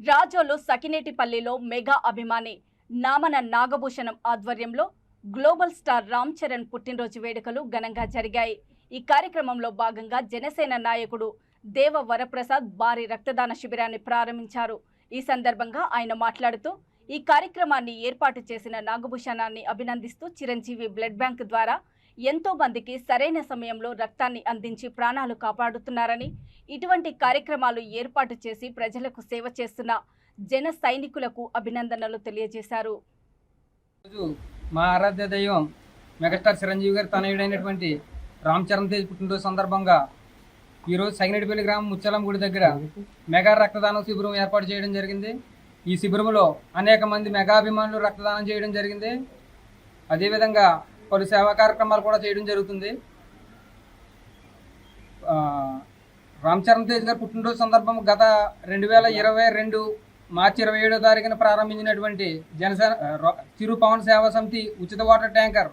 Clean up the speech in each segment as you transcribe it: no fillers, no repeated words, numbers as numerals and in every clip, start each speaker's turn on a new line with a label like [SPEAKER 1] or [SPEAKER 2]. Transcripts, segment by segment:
[SPEAKER 1] Razole సకినేటిపల్లిలో mega అభిమాని నామన నాగభూషణం ఆధ్వర్యంలో global star Ram Charan పుట్టినరోజు వేడుకలు ఘనంగా జరిగాయి. ఈ కార్యక్రమంలో భాగంగా జనసేన నాయకుడు దేవ వరప్రసాద్ భారీ రక్తదాన శిబిరాన్ని ప్రారంభించారు. ఈ సందర్భంగా ఆయన మాట్లాడుతూ ఈ కార్యక్రమాన్ని ఏర్పాటు చేసిన నాగభూషణాన్ని అభినందిస్తూ చిరంజీవి బ్లడ్ బ్యాంక్ ద్వారా ఎంతో మందికి సరైన సమయంలో రక్తాన్ని అందించి ప్రాణాలు కాపాడుతున్నారని, ఇటువంటి కార్యక్రమాలు ఏర్పాటు చేసి ప్రజలకు సేవ చేస్తున్న జన సైనికులకు అభినందనలు తెలియజేశారు.
[SPEAKER 2] మా ఆరాధ్య దైవం మెగాస్టార్ చిరంజీవి గారి తనయుడైనటువంటి రామ్ చరణ్ తేజ్ పుట్టినరోజు సందర్భంగా ఈరోజు సగినేటిపల్లి గ్రామం ముచ్చాలం గుడి దగ్గర మెగా రక్తదానం శిబిరం ఏర్పాటు చేయడం జరిగింది. ఈ శిబిరంలో అనేక మంది మెగాభిమానులు రక్తదానం చేయడం జరిగింది. అదేవిధంగా పలు సేవా కార్యక్రమాలు కూడా చేయడం జరుగుతుంది. రామ్ చరణ్ తేజ్ గారి పుట్టినరోజు సందర్భం గత 2022 మార్చి 27వ తారీఖున ప్రారంభించినటువంటి జనసేన చిరు పవన్ సేవా సమితి ఉచిత వాటర్ ట్యాంకర్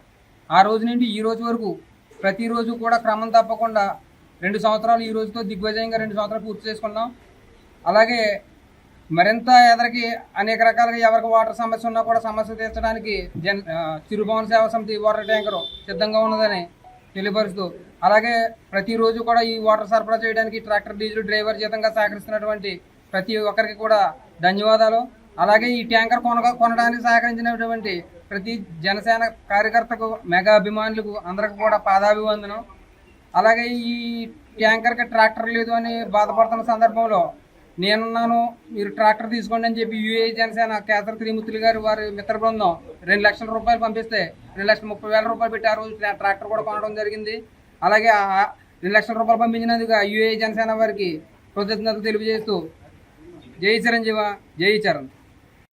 [SPEAKER 2] ఆ రోజు నుండి ఈ రోజు వరకు ప్రతిరోజు కూడా క్రమం తప్పకుండా 2 సంవత్సరాలు ఈ రోజుతో దిగ్విజయంగా 2 సంవత్సరాలు పూర్తి చేసుకున్నాం. అలాగే మరింత ఎదరికి అనేక రకాలుగా ఎవరికి వాటర్ సమస్య ఉన్నా కూడా సమస్య తీర్చడానికి చిరు పవన్ సేవా సమితి వాటర్ ట్యాంకర్ సిద్ధంగా ఉన్నదని తెలియపరుస్తూ, అలాగే ప్రతిరోజు కూడా ఈ వాటర్ సరఫరా చేయడానికి ట్రాక్టర్ డీజిల్ డ్రైవర్ జీతంగా సహకరిస్తున్నటువంటి ప్రతి ఒక్కరికి కూడా ధన్యవాదాలు. అలాగే ఈ ట్యాంకర్ కొనడానికి సహకరించినటువంటి ప్రతి జనసేన కార్యకర్తకు మెగా అభిమానులకు అందరికి కూడా పాదాభివందనం. అలాగే ఈ ట్యాంకర్కి ట్రాక్టర్ లేదు అని బాధపడుతున్న సందర్భంలో నేనున్నాను, మీరు ట్రాక్టర్ తీసుకోండి అని చెప్పి యూఏ జనసేన కేసర త్రిమూర్తులు గారు వారి మిత్ర బృందం 2 లక్షల రూపాయలు పంపిస్తే 2,30,000 రూపాయలు పెట్టి ఆ రోజు ట్రాక్టర్ కూడా కొనడం జరిగింది. అలాగే 2 లక్షల రూపాయలు పంపించినందుకు యూఏ జనసేన వారికి కృతజ్ఞతలు తెలియజేస్తూ జై చిరంజీవ, జై చరణ్.